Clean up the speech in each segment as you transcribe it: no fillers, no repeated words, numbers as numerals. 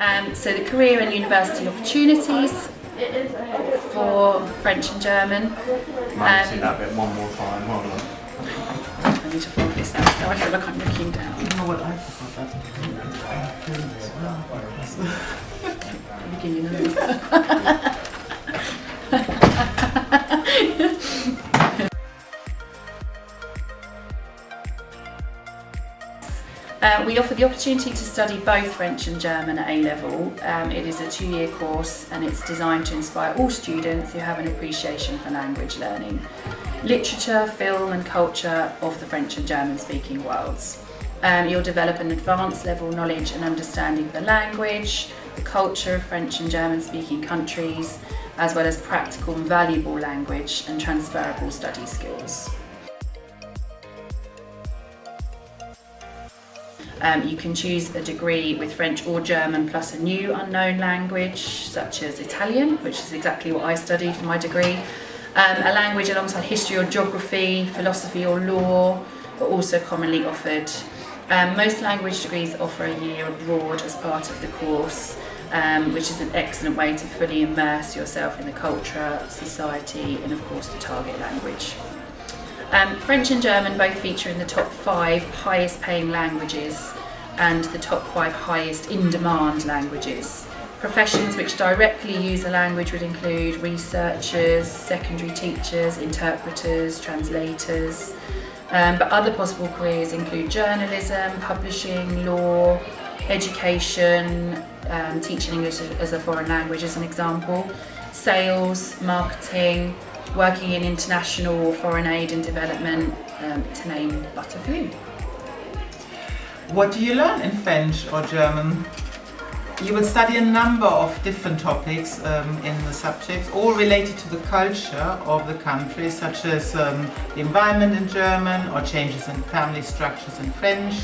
So the career and university opportunities for French and German. See that bit one more time, hold on. I need to fold this out so I feel like I'm looking down. You know what, I forgot that. Beginning of We offer the opportunity to study both French and German at A-level. It is a 2-year course and it's designed to inspire all students who have an appreciation for language learning, literature, film and culture of the French and German speaking worlds. You'll develop an advanced level knowledge and understanding of the language, the culture of French and German speaking countries, as well as practical and valuable language and transferable study skills. You can choose a degree with French or German plus a new unknown language such as Italian, which is exactly what I studied for my degree. A language alongside history or geography, philosophy or law are also commonly offered. Most language degrees offer a year abroad as part of the course, which is an excellent way to fully immerse yourself in the culture, society and of course the target language. French and German both feature in the top 5 highest paying languages and the top 5 highest in-demand languages. Professions which directly use a language would include researchers, secondary teachers, interpreters, translators. But other possible careers include journalism, publishing, law, education, teaching English as a foreign language as an example, sales, marketing, working in international or foreign aid and development, to name but a few. What do you learn in French or German? You will study a number of different topics in the subjects, all related to the culture of the country, such as the environment in German or changes in family structures in French,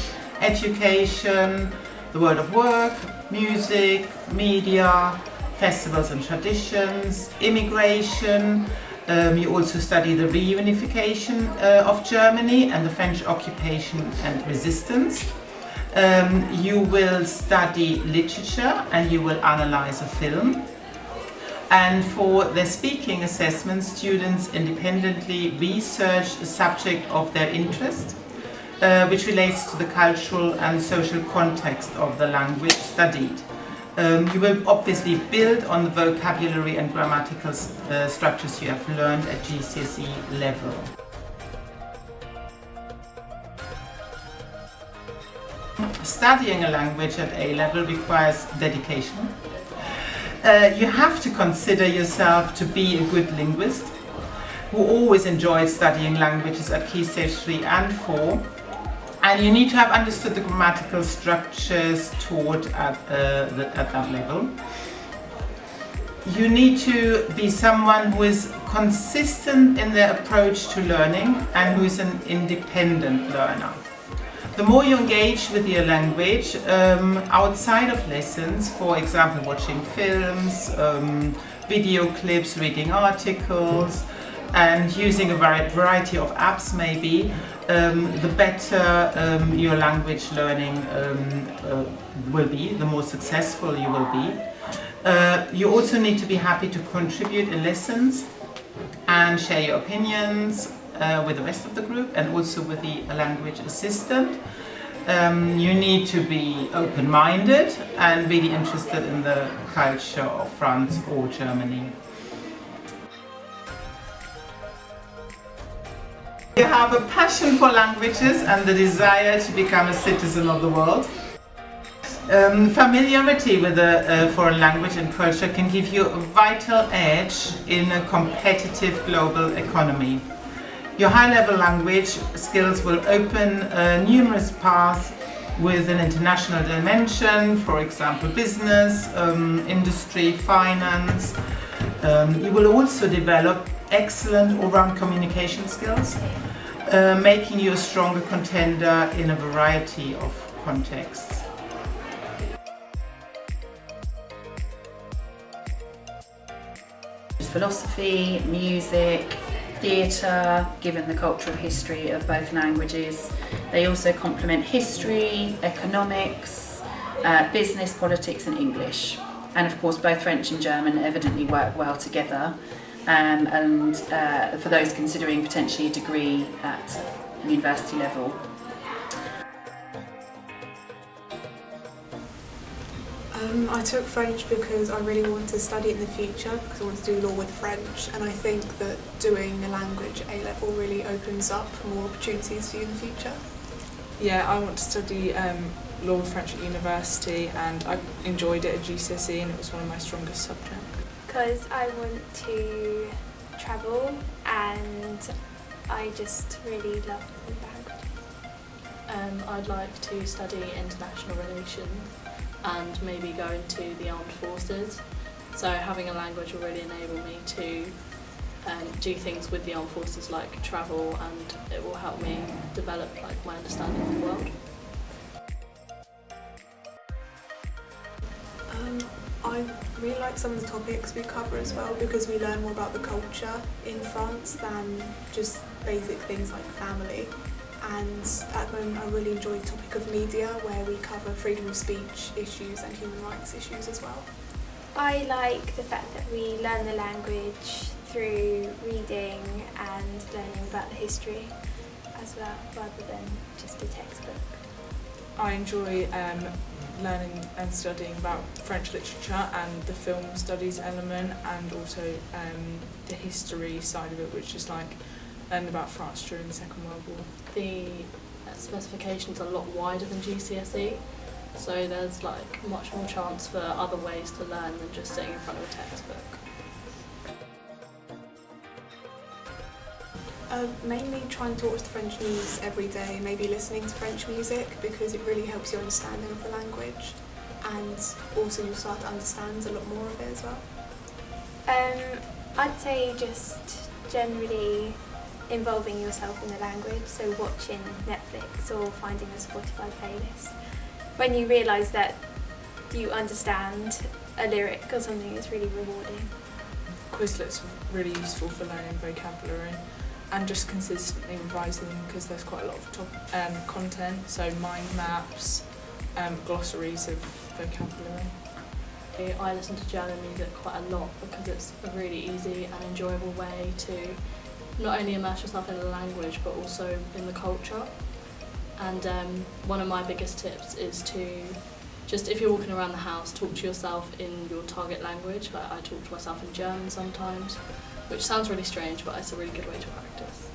education, the world of work, music, media, festivals and traditions, immigration. You also study the reunification of Germany and the French occupation and resistance. You will study literature and you will analyze a film. And for their speaking assessment, students independently research a subject of their interest, which relates to the cultural and social context of the language studied. You will obviously build on the vocabulary and grammatical structures you have learned at GCSE level. Studying a language at A-level requires dedication. You have to consider yourself to be a good linguist who always enjoyed studying languages at Key Stage 3 and 4. And you need to have understood the grammatical structures taught at that level. You need to be someone who is consistent in their approach to learning and who is an independent learner. The more you engage with your language outside of lessons, for example watching films, video clips, reading articles, and using a variety of apps maybe, the better your language learning will be, the more successful you will be. You also need to be happy to contribute in lessons and share your opinions with the rest of the group and also with the language assistant. You need to be open-minded and really interested in the culture of France or Germany. You have a passion for languages and the desire to become a citizen of the world. Familiarity with a foreign language and culture can give you a vital edge in a competitive global economy. Your high-level language skills will open numerous paths with an international dimension, for example business, industry, finance. You will also develop excellent all-round communication skills, making you a stronger contender in a variety of contexts. Philosophy, music, theatre, given the cultural history of both languages. They also complement history, economics, business, politics and English. And of course both French and German evidently work well together. And for those considering potentially a degree at university level. I took French because I really wanted to study it in the future, because I want to do law with French, and I think that doing a language at A-level really opens up more opportunities for you in the future. Yeah, I want to study law with French at university, and I enjoyed it at GCSE and it was one of my strongest subjects. Because I want to travel and I just really love the language. I'd like to study international relations and maybe go into the armed forces. So having a language will really enable me to do things with the armed forces like travel, and it will help me develop my understanding of the world. I really like some of the topics we cover as well, because we learn more about the culture in France than just basic things like family. And at the moment I really enjoy the topic of media, where we cover freedom of speech issues and human rights issues as well. I like the fact that we learn the language through reading and learning about the history as well, rather than just a textbook. I enjoy learning and studying about French literature and the film studies element, and also the history side of it, which is like learning about France during the Second World War. The specifications are a lot wider than GCSE, so there's much more chance for other ways to learn than just sitting in front of a textbook. Mainly trying to watch the French news every day, maybe listening to French music, because it really helps your understanding of the language, and also you'll start to understand a lot more of it as well. I'd say just generally involving yourself in the language, so watching Netflix or finding a Spotify playlist. When you realise that you understand a lyric or something, it's really rewarding. Quizlets are really useful for learning vocabulary and just consistently revising, because there's quite a lot of content, so mind maps, glossaries of vocabulary. I listen to German music quite a lot because it's a really easy and enjoyable way to not only immerse yourself in the language but also in the culture. And one of my biggest tips is to just, if you're walking around the house, talk to yourself in your target language. I talk to myself in German sometimes, which sounds really strange, but it's a really good way to practice.